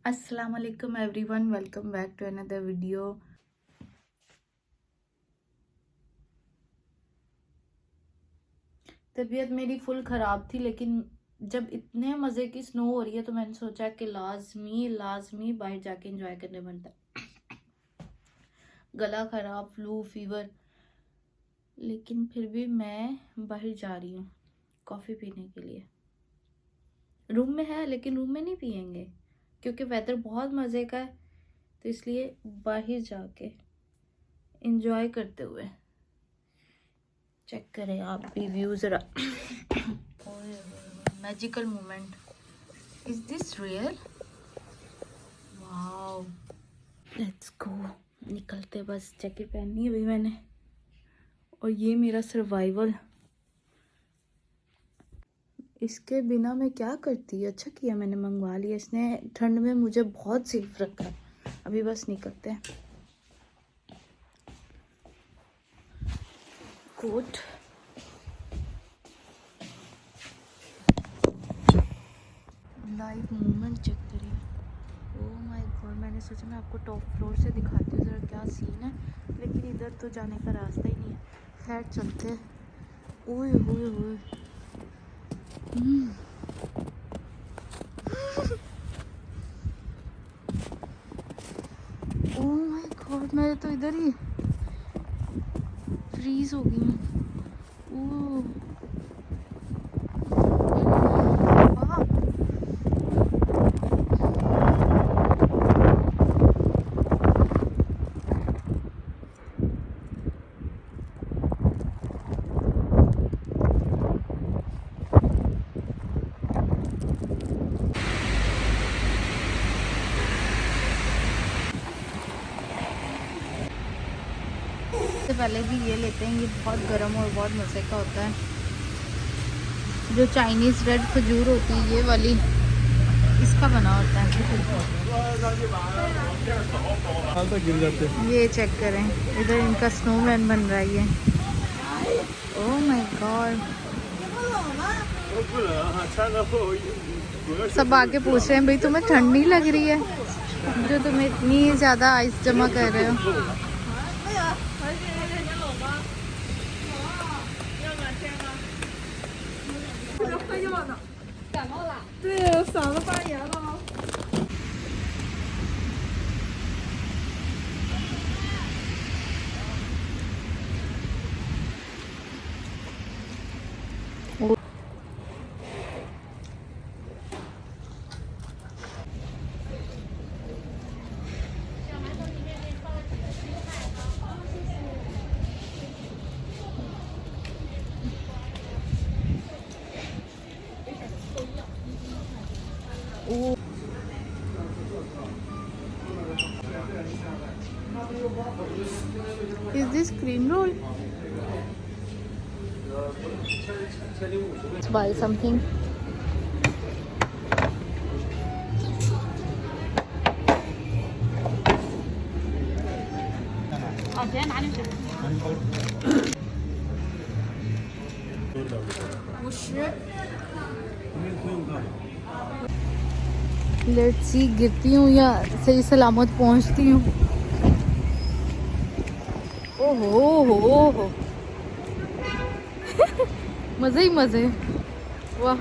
अस्सलाम वालेकुम everyone, welcome back to another video. तबीयत मेरी फुल ख़राब थी, लेकिन जब इतने मज़े की स्नो हो रही है तो मैंने सोचा कि लाजमी बाहर जाके एंजॉय करने बनता है। गला ख़राब, फ्लू, फीवर, लेकिन फिर भी मैं बाहर जा रही हूँ कॉफ़ी पीने के लिए। रूम में है लेकिन रूम में नहीं पियेंगे क्योंकि वेदर बहुत मज़े का है, तो इसलिए बाहर जाके एंजॉय करते हुए। चेक करें आप भी व्यू ज़रा। Magical moment, is this real? Wow, let's go. निकलते, बस जैकेट पहनी है अभी मैंने, और ये मेरा सर्वाइवल। इसके बिना मैं क्या करती। अच्छा किया मैंने मंगवा लिया, इसने ठंड में मुझे बहुत सेफ रखा है। अभी बस निकलते हैं। कोट, लाइव मूवमेंट चेक करिए। ओह माय गॉड, मैंने सोचा मैं आपको टॉप फ्लोर से दिखाती हूँ ज़रा क्या सीन है, लेकिन इधर तो जाने का रास्ता ही नहीं है। खैर चलते हैं। ओए होए होए, ओह माय गॉड, मैं तो इधर ही फ्रीज हो गई हूँ। ओह वाह, इससे पहले भी ये लेते हैं। ये बहुत गर्म और बहुत मज़े का होता है। जो चाइनीज़ रेड खजूर होती है, ये वाली, इसका बना होता है। गिर जाते। ये चेक करें, इधर इनका स्नोमैन बन रहा है ये। ओह माय गॉड, सब आके पूछ रहे हैं भाई तुम्हें ठंड नहीं लग रही है जो तुम इतनी ज़्यादा आइस जमा कर रहे हो। Is this cream roll? Let's buy something. Let's see, गिरती हूँ या सही सलामत पहुँचती हूँ। ओहो मज़े ही मज़े। वाह,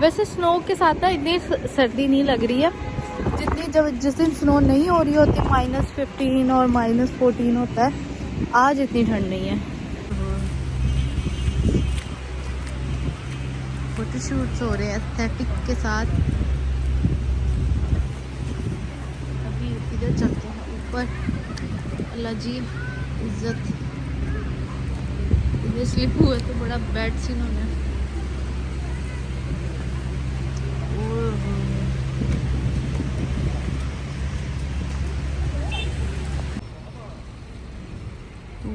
वैसे स्नो के साथ ना इतनी सर्दी नहीं लग रही है जितनी जब जिस दिन स्नो नहीं हो रही होती, -15 और -14 होता है। आज इतनी ठंड नहीं है। फोटोशूट्स हो रहे हैं एस्थेटिक के साथ। अभी इधर चलते हैं ऊपर। अल्लाह जी इज्जत, इधर स्लिप हुआ तो बड़ा बैड सीन होना है।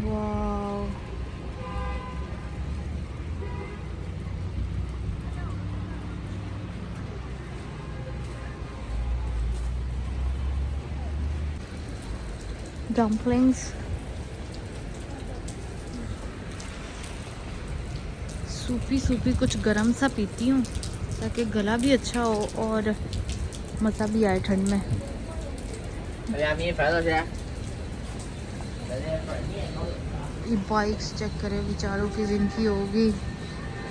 वाह, डम्पलिंग्स, सूपी कुछ गरम सा पीती हूँ ताकि गला भी अच्छा हो और मज़ा भी आए ठंड में। ये बाइक्स चेक करें, बेचारों की जिंदगी होगी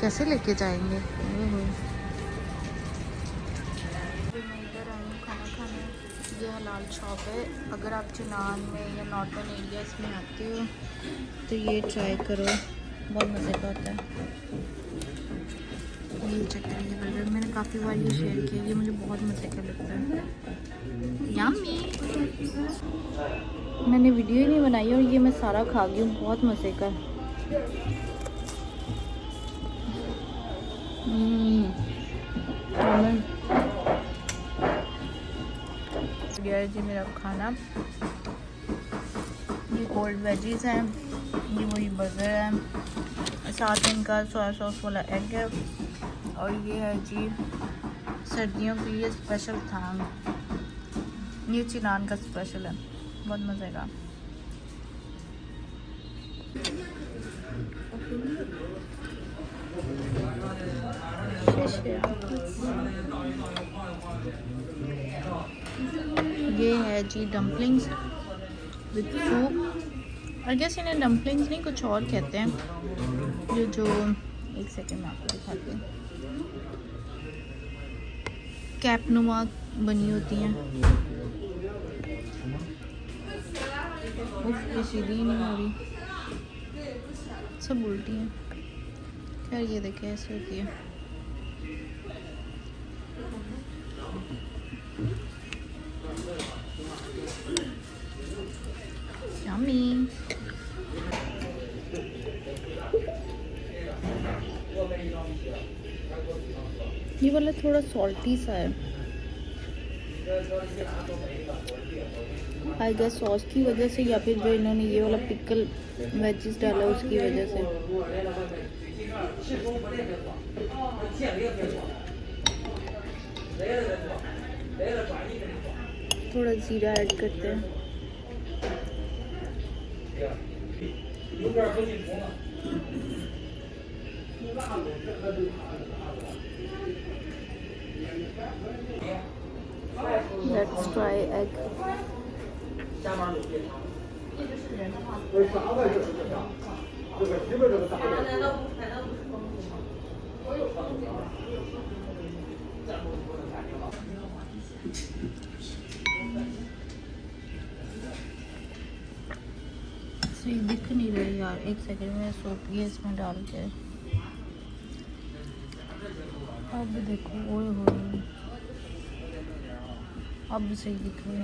कैसे लेके जाएंगे। मैं इधर आई हूँ खाना खाने। ये हलाल शॉप है। अगर आप चिनान में या नॉर्थन एरियाज में आते हो तो ये ट्राई करो, बहुत मज़े का होता है। ये चेक करें, ये बर्गर मैंने काफ़ी बार ये शेयर किया, ये मुझे बहुत मज़े का लगता है। यम्मी। मैंने वीडियो ही नहीं बनाई और ये मैं सारा खा गई हूँ, बहुत मज़े का। गया जी मेरा खाना। ये कोल्ड वेजीज हैं, ये वही बर्गर है, साथ में इनका सोया सॉस वाला एग है, और ये है जी सर्दियों के लिए स्पेशल थांग। ये चिनान का स्पेशल है, बहुत मज़े का। ये है जी dumplings with soup. I guess इन्हें डम्पलिंग्स नहीं कुछ और कहते हैं। ये जो एक सेकेंड में आपको दिखाती हूँ, कैप नुमा बनी होती हैं। ये सीधी नहीं हो रही, सब उल्टी हैं। खैर ये देखें ऐसे होती है। यम्मी। ये वाला थोड़ा सॉल्टी सा है, आई गेस सॉस की वजह से, या फिर जो इन्होंने ये वाला पिकल वेजिस डाला उसकी वजह से। थोड़ा जीरा ऐड करते हैं। Let's try egg. सही दिख नहीं रही यार, एक सेकंड में सोच ये इसमें डाल के। अब देखो, ओए हो, अब सही दिख रही है।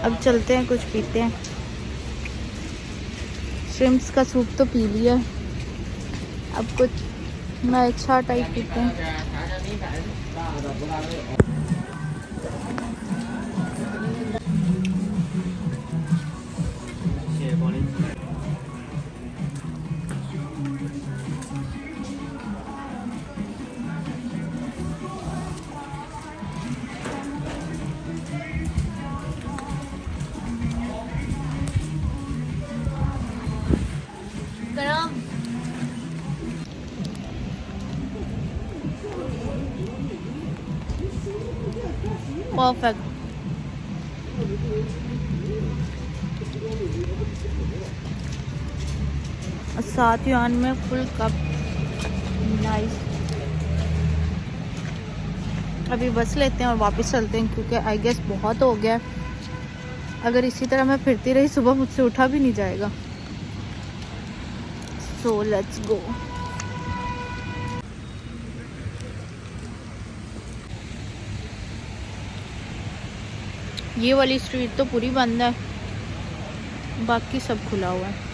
अब चलते हैं, कुछ पीते हैं। श्रिम्प्स का सूप तो पी लिया, अब कुछ ना अच्छा टाइप पीते हैं। परफेक्ट। £7 में फुल कप, नाइस। अभी बस लेते हैं और वापस चलते हैं, क्योंकि आई गेस बहुत हो गया। अगर इसी तरह मैं फिरती रही सुबह मुझसे उठा भी नहीं जाएगा। So let's go. ये वाली स्ट्रीट तो पूरी बंद है, बाकी सब खुला हुआ है।